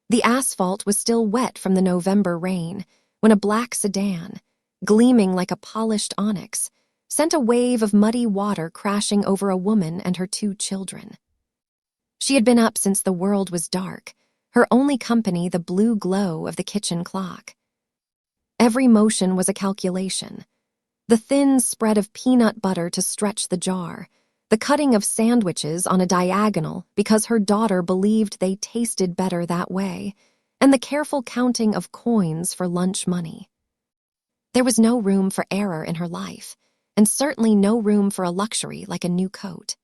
The asphalt was still wet from the November rain when a black sedan, gleaming like a polished onyx, sent a wave of muddy water crashing over a woman and her 2 children. She had been up since the world was dark, her only company the blue glow of the kitchen clock. Every motion was a calculation. The thin spread of peanut butter to stretch the jar, the cutting of sandwiches on a diagonal because her daughter believed they tasted better that way, and the careful counting of coins for lunch money. There was no room for error in her life, and certainly no room for a luxury like a new coat.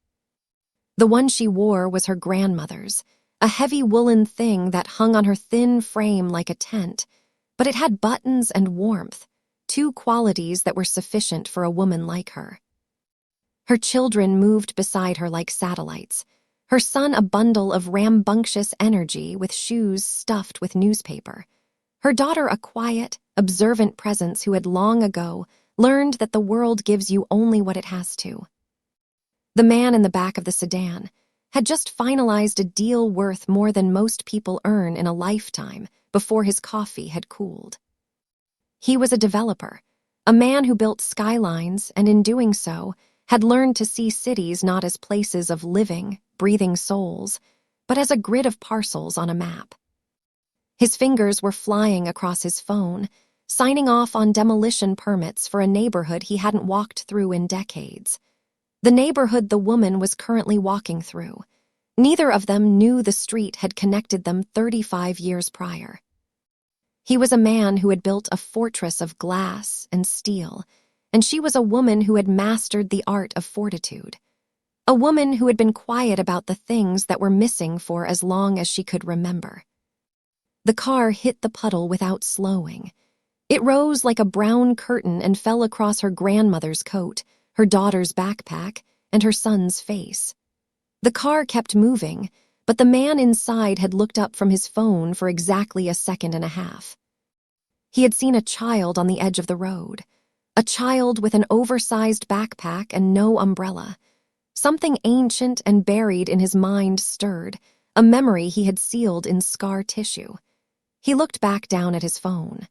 The one she wore was her grandmother's, a heavy woolen thing that hung on her thin frame like a tent, but it had buttons and warmth, 2 qualities that were sufficient for a woman like her. Her children moved beside her like satellites, her son a bundle of rambunctious energy with shoes stuffed with newspaper, her daughter a quiet, observant presence who had long ago learned that the world gives you only what it has to. The man in the back of the sedan had just finalized a deal worth more than most people earn in a lifetime before his coffee had cooled. He was a developer, a man who built skylines and in doing so had learned to see cities not as places of living, breathing souls, but as a grid of parcels on a map. His fingers were flying across his phone, signing off on demolition permits for a neighborhood he hadn't walked through in decades. The neighborhood the woman was currently walking through. Neither of them knew the street had connected them 35 years prior. He was a man who had built a fortress of glass and steel, and she was a woman who had mastered the art of fortitude. A woman who had been quiet about the things that were missing for as long as she could remember. The car hit the puddle without slowing. It rose like a brown curtain and fell across her grandmother's coat, her daughter's backpack, and her son's face. The car kept moving, but the man inside had looked up from his phone for exactly a second and a half. He had seen a child on the edge of the road, a child with an oversized backpack and no umbrella. Something ancient and buried in his mind stirred, a memory he had sealed in scar tissue. He looked back down at his phone.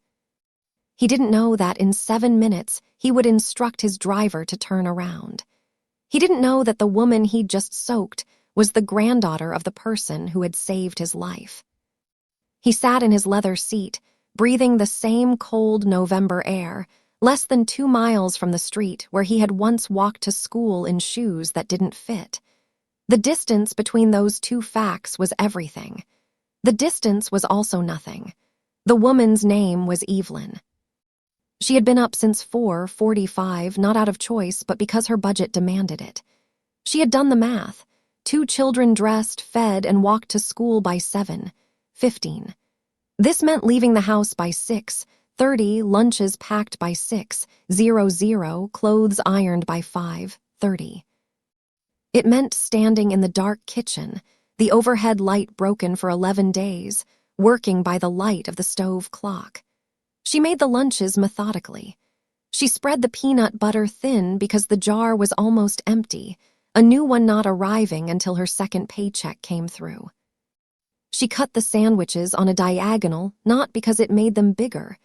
He didn't know that in 7 minutes he would instruct his driver to turn around. He didn't know that the woman he'd just soaked was the granddaughter of the person who had saved his life. He sat in his leather seat, breathing the same cold November air, less than 2 miles from the street where he had once walked to school in shoes that didn't fit. The distance between those 2 facts was everything. The distance was also nothing. The woman's name was Evelyn. She had been up since 4:45, not out of choice, but because her budget demanded it. She had done the math. 2 children dressed, fed, and walked to school by 7:15. This meant leaving the house by 6:30, lunches packed by 6:00, clothes ironed by 5:30. It meant standing in the dark kitchen, the overhead light broken for 11 days, working by the light of the stove clock. She made the lunches methodically. She spread the peanut butter thin because the jar was almost empty, a new one not arriving until her second paycheck came through. She cut the sandwiches on a diagonal not because it made them bigger,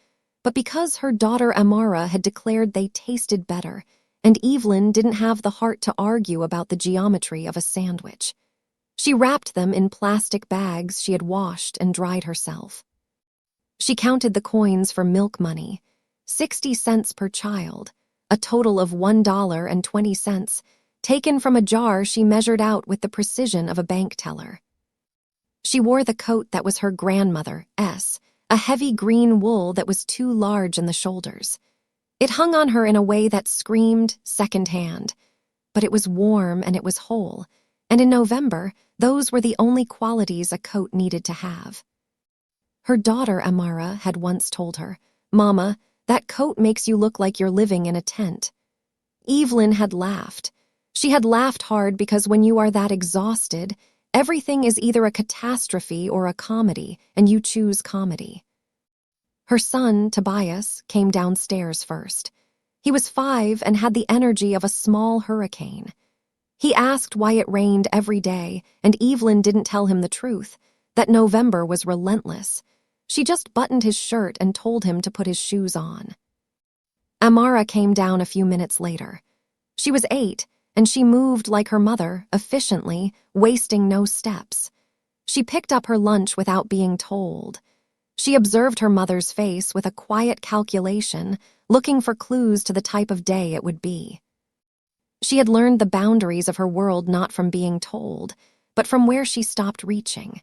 but because her daughter Amara had declared they tasted better, and Evelyn didn't have the heart to argue about the geometry of a sandwich. She wrapped them in plastic bags she had washed and dried herself. She counted the coins for milk money, 60 cents per child, a total of $1.20, taken from a jar she measured out with the precision of a bank teller. She wore the coat that was her grandmother's, a heavy green wool that was too large in the shoulders. It hung on her in a way that screamed secondhand, but it was warm and it was whole, and in November, those were the only qualities a coat needed to have. Her daughter, Amara, had once told her, "Mama, that coat makes you look like you're living in a tent." Evelyn had laughed. She had laughed hard because when you are that exhausted, everything is either a catastrophe or a comedy, and you choose comedy. Her son, Tobias, came downstairs first. He was 5 and had the energy of a small hurricane. He asked why it rained every day, and Evelyn didn't tell him the truth, that November was relentless. She just buttoned his shirt and told him to put his shoes on. Amara came down a few minutes later. She was 8, and she moved like her mother, efficiently, wasting no steps. She picked up her lunch without being told. She observed her mother's face with a quiet calculation, looking for clues to the type of day it would be. She had learned the boundaries of her world not from being told, but from where she stopped reaching.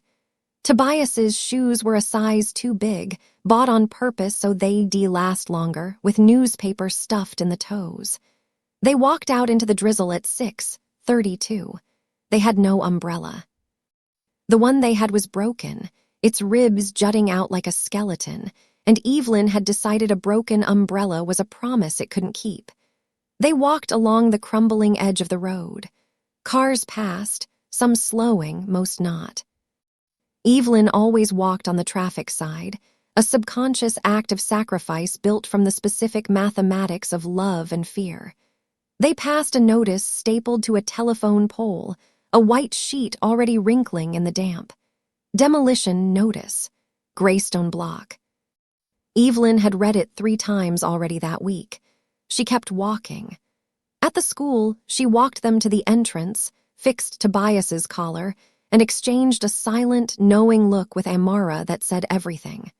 Tobias's shoes were a size too big, bought on purpose so they'd last longer, with newspaper stuffed in the toes. They walked out into the drizzle at 6:32. They had no umbrella. The one they had was broken, its ribs jutting out like a skeleton, and Evelyn had decided a broken umbrella was a promise it couldn't keep. They walked along the crumbling edge of the road. Cars passed, some slowing, most not. Evelyn always walked on the traffic side, a subconscious act of sacrifice built from the specific mathematics of love and fear. They passed a notice stapled to a telephone pole, a white sheet already wrinkling in the damp. Demolition notice. Greystone block. Evelyn had read it 3 times already that week. She kept walking. At the school, she walked them to the entrance, fixed Tobias's collar, and exchanged a silent, knowing look with Amara that said everything.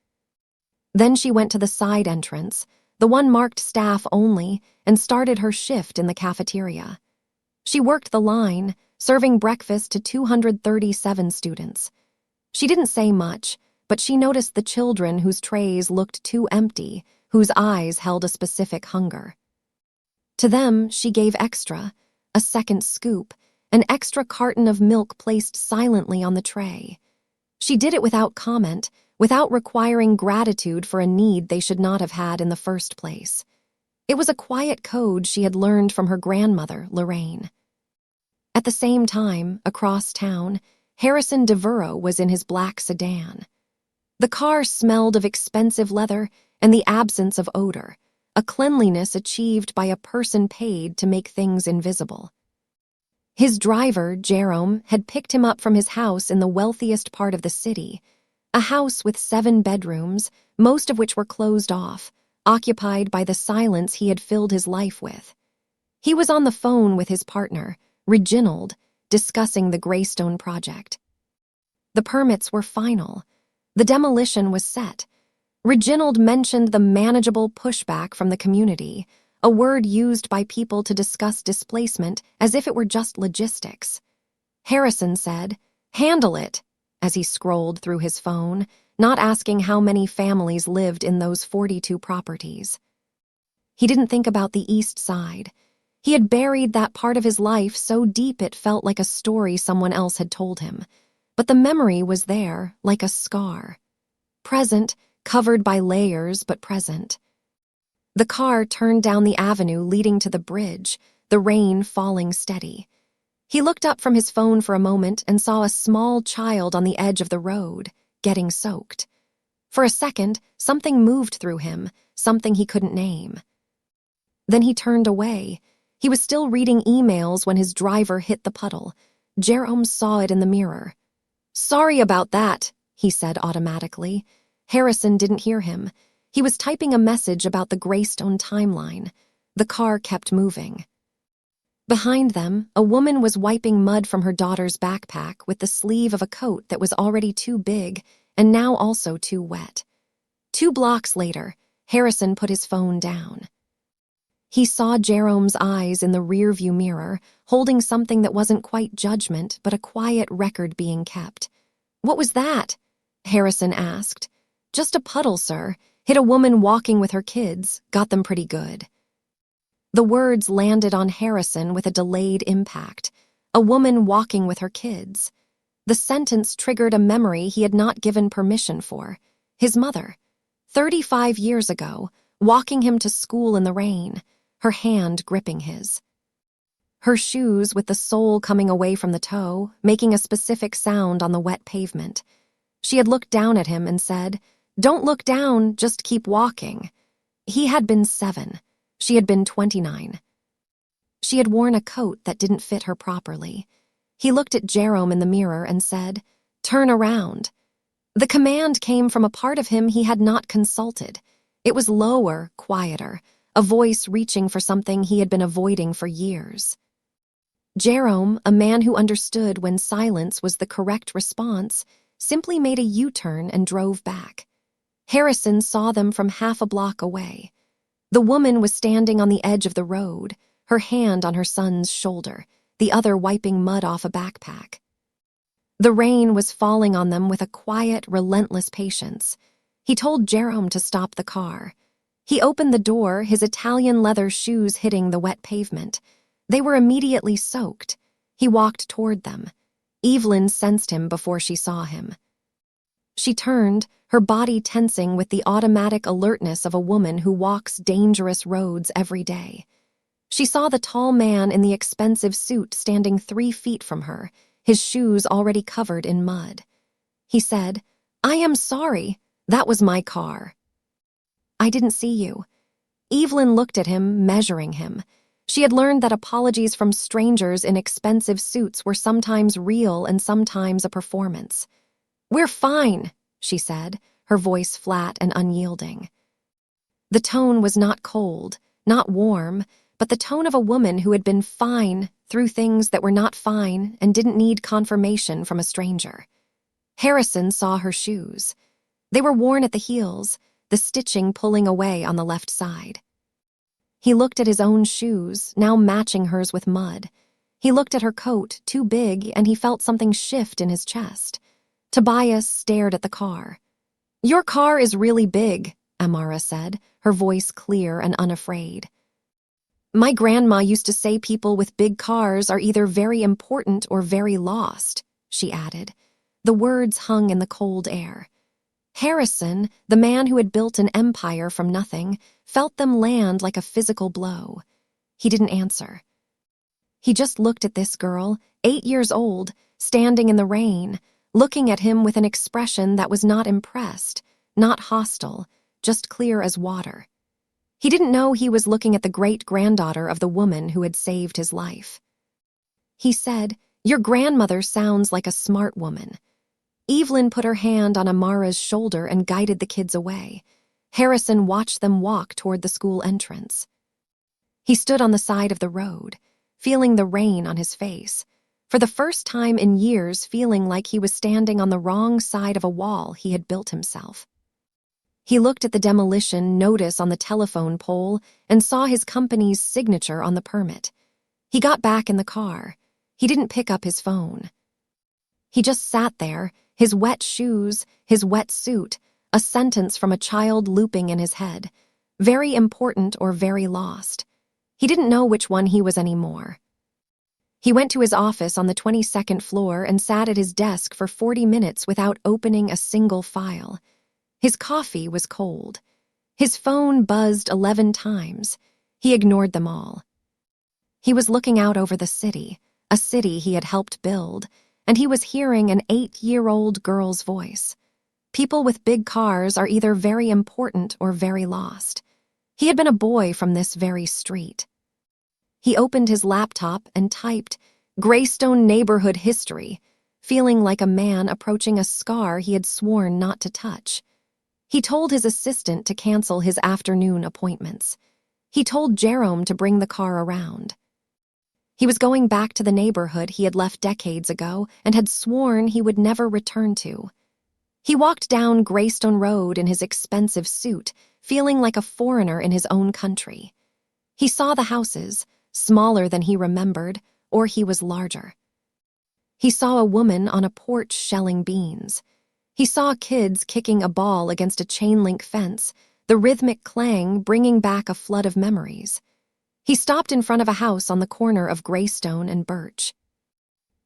Then she went to the side entrance, the one marked staff only, and started her shift in the cafeteria. She worked the line, serving breakfast to 237 students. She didn't say much, but she noticed the children whose trays looked too empty, whose eyes held a specific hunger. To them, she gave extra, a second scoop, an extra carton of milk placed silently on the tray. She did it without comment, without requiring gratitude for a need they should not have had in the first place. It was a quiet code she had learned from her grandmother, Lorraine. At the same time, across town, Harrison Devereaux was in his black sedan. The car smelled of expensive leather and the absence of odor, a cleanliness achieved by a person paid to make things invisible. His driver, Jerome, had picked him up from his house in the wealthiest part of the city, a house with 7 bedrooms, most of which were closed off, occupied by the silence he had filled his life with. He was on the phone with his partner, Reginald, discussing the Greystone project. The permits were final. The demolition was set. Reginald mentioned the manageable pushback from the community, a word used by people to discuss displacement as if it were just logistics. Harrison said, "Handle it," as he scrolled through his phone, not asking how many families lived in those 42 properties. He didn't think about the East Side. He had buried that part of his life so deep it felt like a story someone else had told him. But the memory was there, like a scar. Present, covered by layers, but present. The car turned down the avenue leading to the bridge, the rain falling steady. He looked up from his phone for a moment and saw a small child on the edge of the road, getting soaked. For a second, something moved through him, something he couldn't name. Then he turned away. He was still reading emails when his driver hit the puddle. Jerome saw it in the mirror. "Sorry about that," he said automatically. Harrison didn't hear him. He was typing a message about the Greystone timeline. The car kept moving. Behind them, a woman was wiping mud from her daughter's backpack with the sleeve of a coat that was already too big and now also too wet. 2 blocks later, Harrison put his phone down. He saw Jerome's eyes in the rearview mirror, holding something that wasn't quite judgment, but a quiet record being kept. "What was that?" Harrison asked. "Just a puddle, sir. Hit a woman walking with her kids, got them pretty good." The words landed on Harrison with a delayed impact. A woman walking with her kids. The sentence triggered a memory he had not given permission for. His mother, 35 years ago, walking him to school in the rain, her hand gripping his. Her shoes with the sole coming away from the toe, making a specific sound on the wet pavement. She had looked down at him and said, "Don't look down, just keep walking." He had been 7. She had been 29. She had worn a coat that didn't fit her properly. He looked at Jerome in the mirror and said, "Turn around." The command came from a part of him he had not consulted. It was lower, quieter, a voice reaching for something he had been avoiding for years. Jerome, a man who understood when silence was the correct response, simply made a U-turn and drove back. Harrison saw them from half a block away. The woman was standing on the edge of the road, her hand on her son's shoulder, the other wiping mud off a backpack. The rain was falling on them with a quiet, relentless patience. He told Jerome to stop the car. He opened the door, his Italian leather shoes hitting the wet pavement. They were immediately soaked. He walked toward them. Evelyn sensed him before she saw him. She turned, her body tensing with the automatic alertness of a woman who walks dangerous roads every day. She saw the tall man in the expensive suit standing 3 feet from her, his shoes already covered in mud. He said, "I am sorry. That was my car." "I didn't see you." Evelyn looked at him, measuring him. She had learned that apologies from strangers in expensive suits were sometimes real and sometimes a performance. "We're fine," she said, her voice flat and unyielding. The tone was not cold, not warm, but the tone of a woman who had been fine through things that were not fine and didn't need confirmation from a stranger. Harrison saw her shoes. They were worn at the heels, the stitching pulling away on the left side. He looked at his own shoes, now matching hers with mud. He looked at her coat, too big, and he felt something shift in his chest. Tobias stared at the car. "Your car is really big," Amara said, her voice clear and unafraid. "My grandma used to say people with big cars are either very important or very lost," she added. The words hung in the cold air. Harrison, the man who had built an empire from nothing, felt them land like a physical blow. He didn't answer. He just looked at this girl, 8 years old, standing in the rain, looking at him with an expression that was not impressed, not hostile, just clear as water. He didn't know he was looking at the great-granddaughter of the woman who had saved his life. He said, "Your grandmother sounds like a smart woman." Evelyn put her hand on Amara's shoulder and guided the kids away. Harrison watched them walk toward the school entrance. He stood on the side of the road, feeling the rain on his face, for the first time in years feeling like he was standing on the wrong side of a wall he had built himself. He looked at the demolition notice on the telephone pole and saw his company's signature on the permit. He got back in the car. He didn't pick up his phone. He just sat there, his wet shoes, his wet suit, a sentence from a child looping in his head. Very important or very lost. He didn't know which one he was anymore. He went to his office on the 22nd floor and sat at his desk for 40 minutes without opening a single file. His coffee was cold. His phone buzzed 11 times. He ignored them all. He was looking out over the city, a city he had helped build, and he was hearing an 8-year-old girl's voice. People with big cars are either very important or very lost. He had been a boy from this very street. He opened his laptop and typed, "Greystone Neighborhood History," feeling like a man approaching a scar he had sworn not to touch. He told his assistant to cancel his afternoon appointments. He told Jerome to bring the car around. He was going back to the neighborhood he had left decades ago and had sworn he would never return to. He walked down Greystone Road in his expensive suit, feeling like a foreigner in his own country. He saw the houses, smaller than he remembered, or he was larger. He saw a woman on a porch shelling beans. He saw kids kicking a ball against a chain-link fence, the rhythmic clang bringing back a flood of memories. He stopped in front of a house on the corner of Greystone and Birch.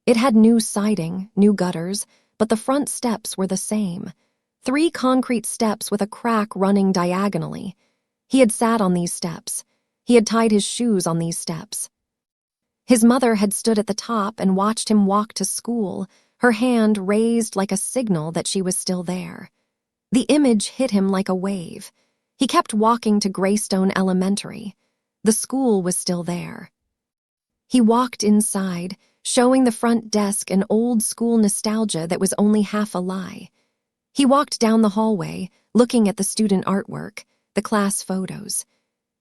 It had new siding, new gutters, but the front steps were the same. 3 concrete steps with a crack running diagonally. He had sat on these steps. He had tied his shoes on these steps. His mother had stood at the top and watched him walk to school, her hand raised like a signal that she was still there. The image hit him like a wave. He kept walking to Greystone Elementary. The school was still there. He walked inside, showing the front desk an old school nostalgia that was only half a lie. He walked down the hallway, looking at the student artwork, the class photos.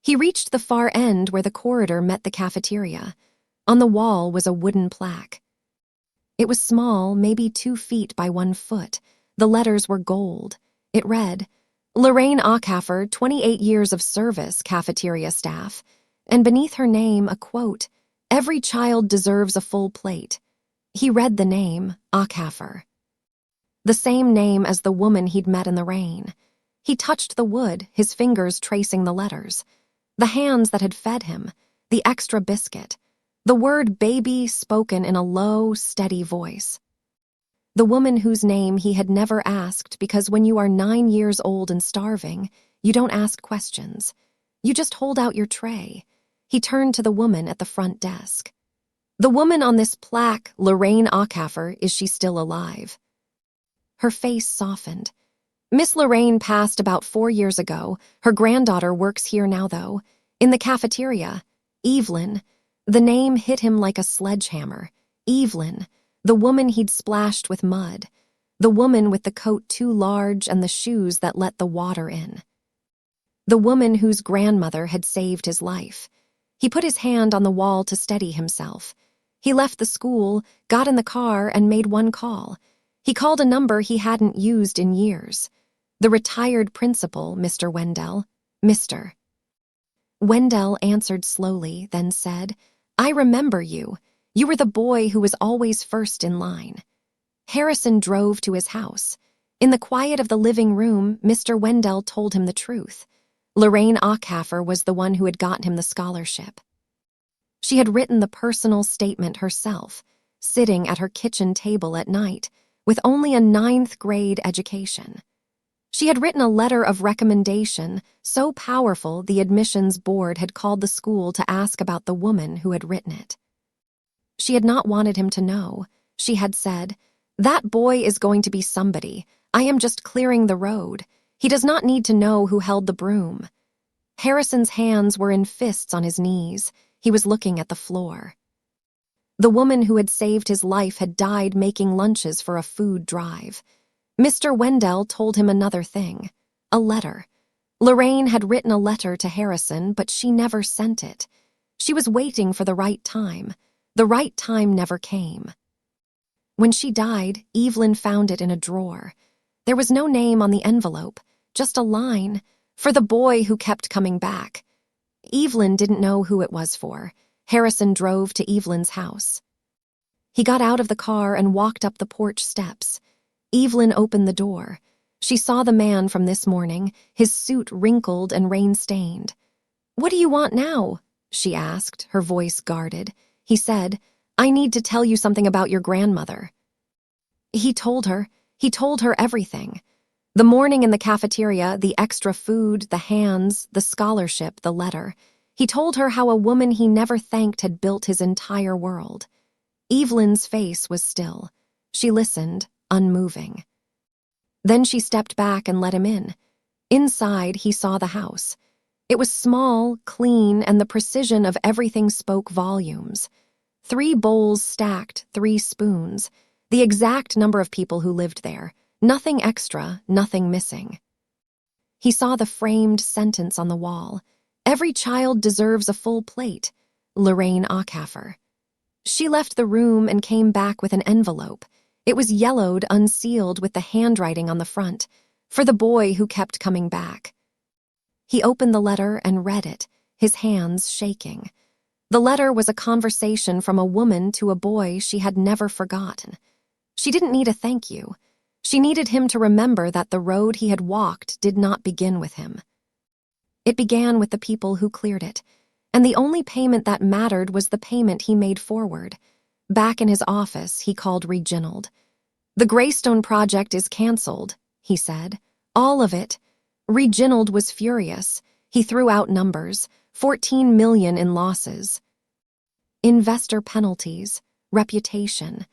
He reached the far end where the corridor met the cafeteria. On the wall was a wooden plaque. It was small, maybe 2 feet by 1 foot. The letters were gold. It read, Lorraine Ackhafer, 28 years of service, cafeteria staff. And beneath her name, a quote, Every child deserves a full plate. He read the name, Ackhafer. The same name as the woman he'd met in the rain. He touched the wood, his fingers tracing the letters. The hands that had fed him, the extra biscuit, the word baby spoken in a low, steady voice. The woman whose name he had never asked because when you are 9 years old and starving, you don't ask questions. You just hold out your tray. He turned to the woman at the front desk. The woman on this plaque, Lorraine Ackhafer, is she still alive? Her face softened. Miss Lorraine passed about 4 years ago. Her granddaughter works here now, though. In the cafeteria. Evelyn. The name hit him like a sledgehammer. Evelyn. The woman he'd splashed with mud. The woman with the coat too large and the shoes that let the water in. The woman whose grandmother had saved his life. He put his hand on the wall to steady himself. He left the school, got in the car, and made one call. He called a number he hadn't used in years. The retired principal, Mr. Wendell. Mr. Wendell answered slowly, then said, I remember you. You were the boy who was always first in line. Harrison drove to his house. In the quiet of the living room, Mr. Wendell told him the truth. Lorraine Ackhafer was the one who had gotten him the scholarship. She had written the personal statement herself, sitting at her kitchen table at night, with only a 9th grade education. She had written a letter of recommendation, so powerful the admissions board had called the school to ask about the woman who had written it. She had not wanted him to know. She had said, That boy is going to be somebody. I am just clearing the road. He does not need to know who held the broom. Harrison's hands were in fists on his knees. He was looking at the floor. The woman who had saved his life had died making lunches for a food drive. Mr. Wendell told him another thing. A letter. Lorraine had written a letter to Harrison, but she never sent it. She was waiting for the right time. The right time never came. When she died, Evelyn found it in a drawer. There was no name on the envelope, just a line, for the boy who kept coming back. Evelyn didn't know who it was for. Harrison drove to Evelyn's house. He got out of the car and walked up the porch steps. Evelyn opened the door. She saw the man from this morning, his suit wrinkled and rain-stained. "What do you want now?" she asked, her voice guarded. He said, "I need to tell you something about your grandmother." He told her everything. The morning in the cafeteria, the extra food, the hands, the scholarship, the letter. He told her how a woman he never thanked had built his entire world. Evelyn's face was still. She listened, unmoving. Then she stepped back and let him in. Inside, he saw the house. It was small, clean, and the precision of everything spoke volumes. 3 bowls stacked, 3 spoons, the exact number of people who lived there. Nothing extra, nothing missing. He saw the framed sentence on the wall. "Every child deserves a full plate. Lorraine Ackhafer." She left the room and came back with an envelope. It was yellowed, unsealed, with the handwriting on the front, for the boy who kept coming back. He opened the letter and read it, his hands shaking. The letter was a conversation from a woman to a boy she had never forgotten. She didn't need a thank you. She needed him to remember that the road he had walked did not begin with him. It began with the people who cleared it, and the only payment that mattered was the payment he made forward. Back in his office, he called Reginald. "The Greystone project is canceled," he said. "All of it." Reginald was furious. He threw out numbers, 14 million in losses. Investor penalties, reputation.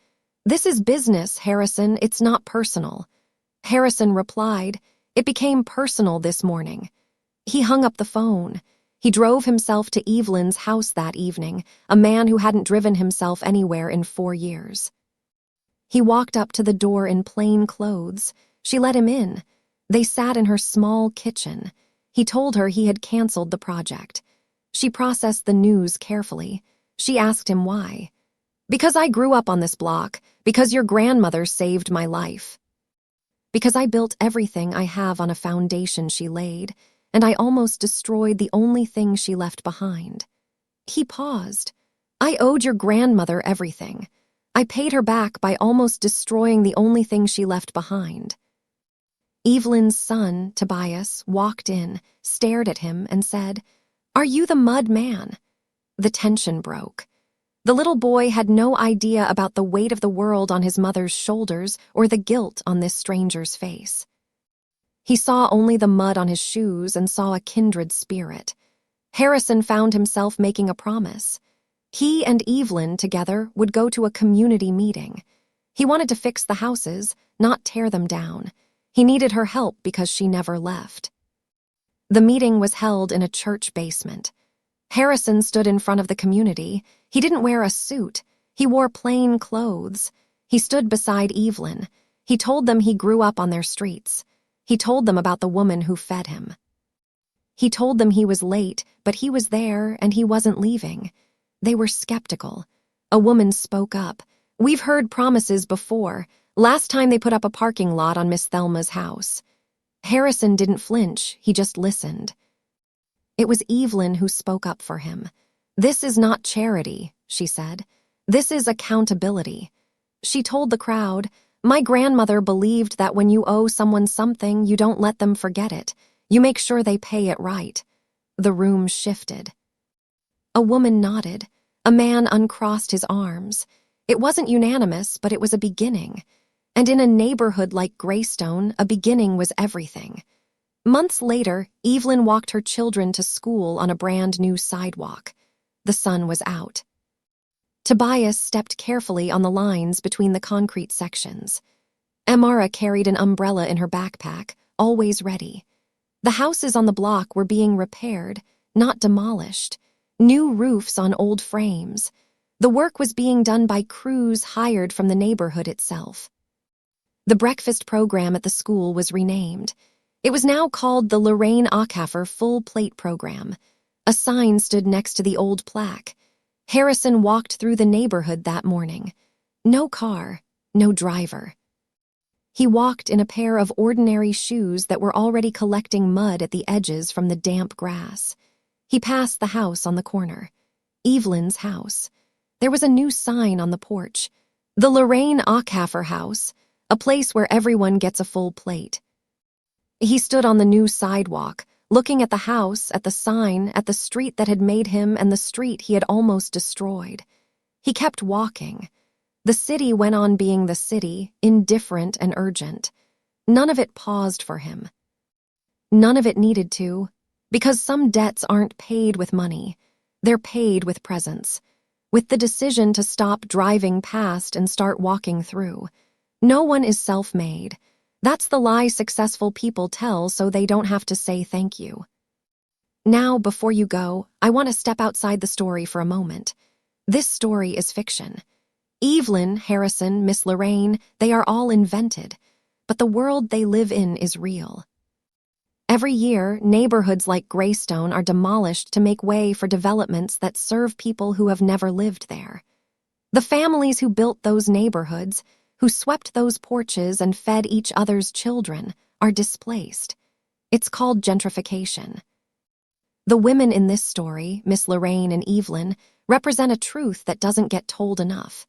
"This is business, Harrison, it's not personal." Harrison replied, "It became personal this morning." He hung up the phone. He drove himself to Evelyn's house that evening, a man who hadn't driven himself anywhere in 4 years. He walked up to the door in plain clothes. She let him in. They sat in her small kitchen. He told her he had canceled the project. She processed the news carefully. She asked him why. "Because I grew up on this block. Because your grandmother saved my life. Because I built everything I have on a foundation she laid, and I almost destroyed the only thing she left behind." He paused. "I owed your grandmother everything. I paid her back by almost destroying the only thing she left behind." Evelyn's son, Tobias, walked in, stared at him, and said, "Are you the mud man?" The tension broke. The little boy had no idea about the weight of the world on his mother's shoulders or the guilt on this stranger's face. He saw only the mud on his shoes and saw a kindred spirit. Harrison found himself making a promise. He and Evelyn together would go to a community meeting. He wanted to fix the houses, not tear them down. He needed her help because she never left. The meeting was held in a church basement. Harrison stood in front of the community. He didn't wear a suit. He wore plain clothes. He stood beside Evelyn. He told them he grew up on their streets. He told them about the woman who fed him. He told them he was late, but he was there and he wasn't leaving. They were skeptical. A woman spoke up. "We've heard promises before. Last time they put up a parking lot on Miss Thelma's house." Harrison didn't flinch, he just listened. It was Evelyn who spoke up for him. "This is not charity," she said. "This is accountability." She told the crowd, "My grandmother believed that when you owe someone something, you don't let them forget it. You make sure they pay it right." The room shifted. A woman nodded. A man uncrossed his arms. It wasn't unanimous, but it was a beginning. And in a neighborhood like Greystone, a beginning was everything. Months later, Evelyn walked her children to school on a brand new sidewalk. The sun was out. Tobias stepped carefully on the lines between the concrete sections. Amara carried an umbrella in her backpack, always ready. The houses on the block were being repaired, not demolished. New roofs on old frames. The work was being done by crews hired from the neighborhood itself. The breakfast program at the school was renamed. It was now called the Lorraine Ackhafer Full Plate Program. A sign stood next to the old plaque. Harrison walked through the neighborhood that morning. No car, no driver. He walked in a pair of ordinary shoes that were already collecting mud at the edges from the damp grass. He passed the house on the corner. Evelyn's house. There was a new sign on the porch. The Lorraine Ackhafer House, a place where everyone gets a full plate. He stood on the new sidewalk, looking at the house, at the sign, at the street that had made him and the street he had almost destroyed. He kept walking. The city went on being the city, indifferent and urgent. None of it paused for him. None of it needed to, because some debts aren't paid with money. They're paid with presence, with the decision to stop driving past and start walking through. No one is self-made. That's the lie successful people tell so they don't have to say thank you. Now, before you go, I want to step outside the story for a moment. This story is fiction. Evelyn, Harrison, Miss Lorraine, they are all invented, but the world they live in is real. Every year, neighborhoods like Greystone are demolished to make way for developments that serve people who have never lived there. The families who built those neighborhoods, who swept those porches and fed each other's children, are displaced. It's called gentrification. The women in this story, Miss Lorraine and Evelyn, represent a truth that doesn't get told enough.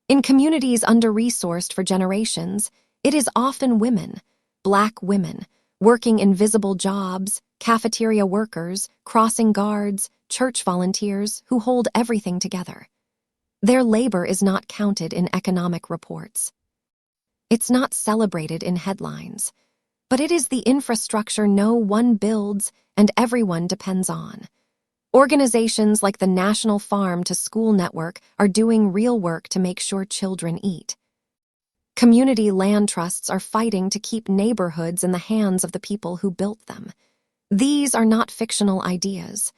In communities under-resourced for generations, it is often women, Black women, working invisible jobs, cafeteria workers, crossing guards, church volunteers who hold everything together. Their labor is not counted in economic reports. It's not celebrated in headlines, but it is the infrastructure no one builds and everyone depends on. Organizations like the National Farm to School Network are doing real work to make sure children eat. Community land trusts are fighting to keep neighborhoods in the hands of the people who built them. These are not fictional ideas.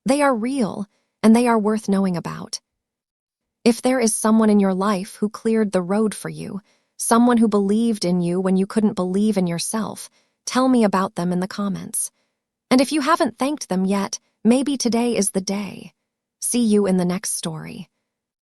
They are real, and they are worth knowing about. If there is someone in your life who cleared the road for you, someone who believed in you when you couldn't believe in yourself. Tell me about them in the comments. And if you haven't thanked them yet, maybe today is the day. See you in the next story.